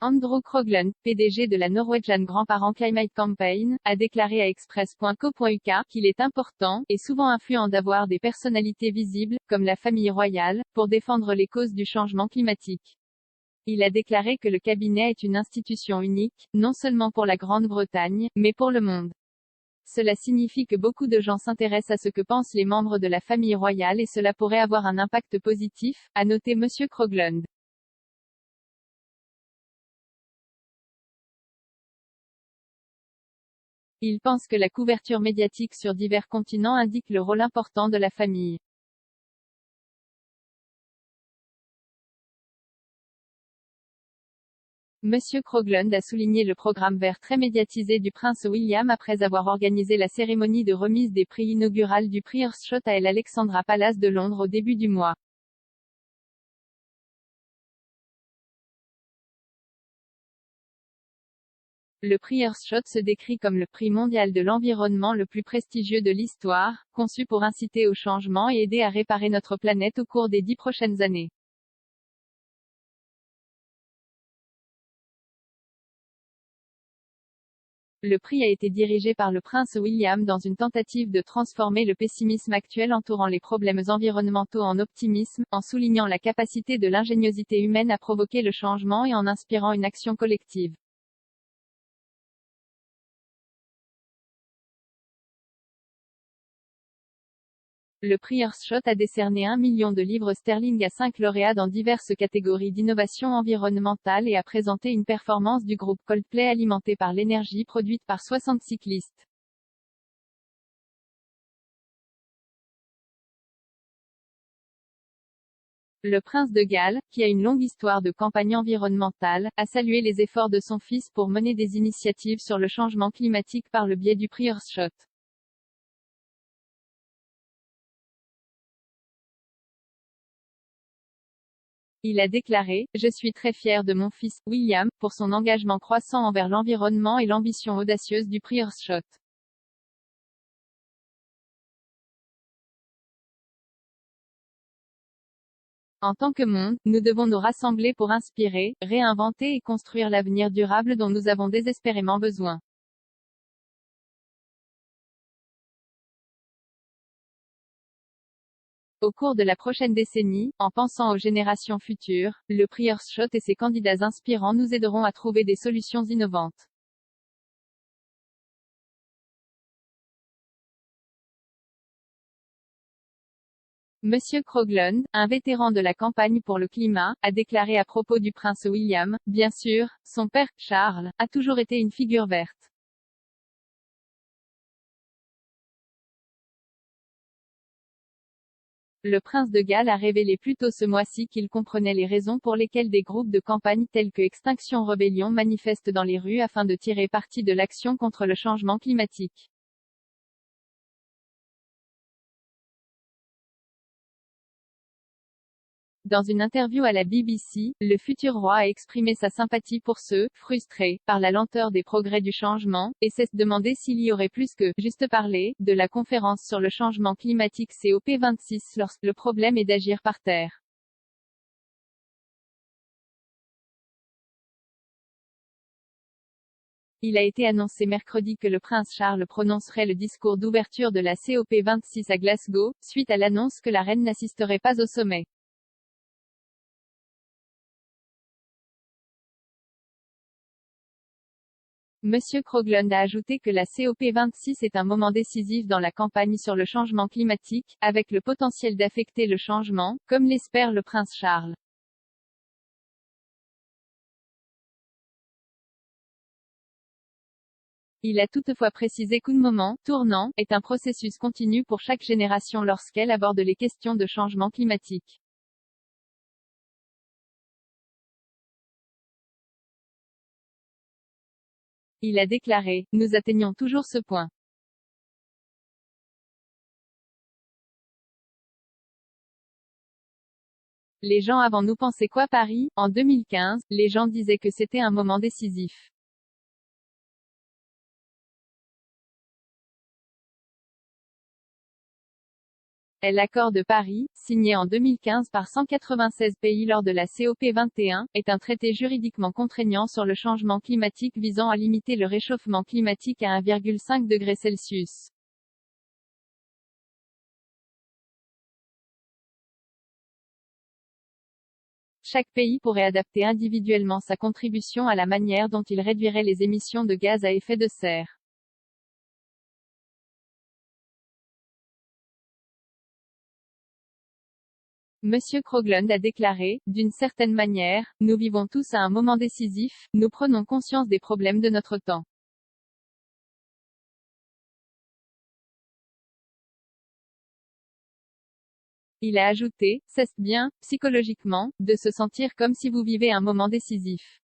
Andrew Krogland, PDG de la Norwegian Grand-Parent Climate Campaign, a déclaré à Express.co.uk qu'il est important, et souvent influent d'avoir des personnalités visibles, comme la famille royale, pour défendre les causes du changement climatique. Il a déclaré que le cabinet est une institution unique, non seulement pour la Grande-Bretagne, mais pour le monde. Cela signifie que beaucoup de gens s'intéressent à ce que pensent les membres de la famille royale et cela pourrait avoir un impact positif, a noté M. Krogland. Il pense que la couverture médiatique sur divers continents indique le rôle important de la famille. Monsieur Krogland a souligné le programme vert très médiatisé du prince William après avoir organisé la cérémonie de remise des prix inaugurale du prix Earthshot à l'Alexandra Palace de Londres au début du mois. Le prix Earthshot se décrit comme le prix mondial de l'environnement le plus prestigieux de l'histoire, conçu pour inciter au changement et aider à réparer notre planète au cours des 10 prochaines années. Le prix a été dirigé par le prince William dans une tentative de transformer le pessimisme actuel entourant les problèmes environnementaux en optimisme, en soulignant la capacité de l'ingéniosité humaine à provoquer le changement et en inspirant une action collective. Le prix Earthshot a décerné 1 million de livres sterling à 5 lauréats dans diverses catégories d'innovation environnementale et a présenté une performance du groupe Coldplay alimentée par l'énergie produite par 60 cyclistes. Le prince de Galles, qui a une longue histoire de campagne environnementale, a salué les efforts de son fils pour mener des initiatives sur le changement climatique par le biais du prix Earthshot. Il a déclaré « Je suis très fier de mon fils, William, pour son engagement croissant envers l'environnement et l'ambition audacieuse du prix Earthshot. En tant que monde, nous devons nous rassembler pour inspirer, réinventer et construire l'avenir durable dont nous avons désespérément besoin. » Au cours de la prochaine décennie, en pensant aux générations futures, le prix Earthshot et ses candidats inspirants nous aideront à trouver des solutions innovantes. Monsieur Krogland, un vétéran de la campagne pour le climat, a déclaré à propos du prince William, « Bien sûr, son père, Charles, a toujours été une figure verte. Le prince de Galles a révélé plus tôt ce mois-ci qu'il comprenait les raisons pour lesquelles des groupes de campagne tels que Extinction Rebellion manifestent dans les rues afin de tirer parti de l'action contre le changement climatique. Dans une interview à la BBC, le futur roi a exprimé sa sympathie pour ceux, frustrés, par la lenteur des progrès du changement, et s'est demandé s'il y aurait plus que, juste parler, de la conférence sur le changement climatique COP26 lorsque le problème est d'agir par terre. Il a été annoncé mercredi que le prince Charles prononcerait le discours d'ouverture de la COP26 à Glasgow, suite à l'annonce que la reine n'assisterait pas au sommet. Monsieur Krogland a ajouté que la COP26 est un moment décisif dans la campagne sur le changement climatique, avec le potentiel d'affecter le changement, comme l'espère le prince Charles. Il a toutefois précisé qu'un moment tournant est un processus continu pour chaque génération lorsqu'elle aborde les questions de changement climatique. Il a déclaré « Nous atteignons toujours ce point. Les gens avant nous pensaient quoi Paris, en 2015, les gens disaient que c'était un moment décisif. est l'accord de Paris, signé en 2015 par 196 pays lors de la COP21, est un traité juridiquement contraignant sur le changement climatique visant à limiter le réchauffement climatique à 1,5 degré Celsius. Chaque pays pourrait adapter individuellement sa contribution à la manière dont il réduirait les émissions de gaz à effet de serre. Monsieur Krogland a déclaré, d'une certaine manière, nous vivons tous à un moment décisif, nous prenons conscience des problèmes de notre temps. Il a ajouté, c'est bien, psychologiquement, de se sentir comme si vous vivez un moment décisif.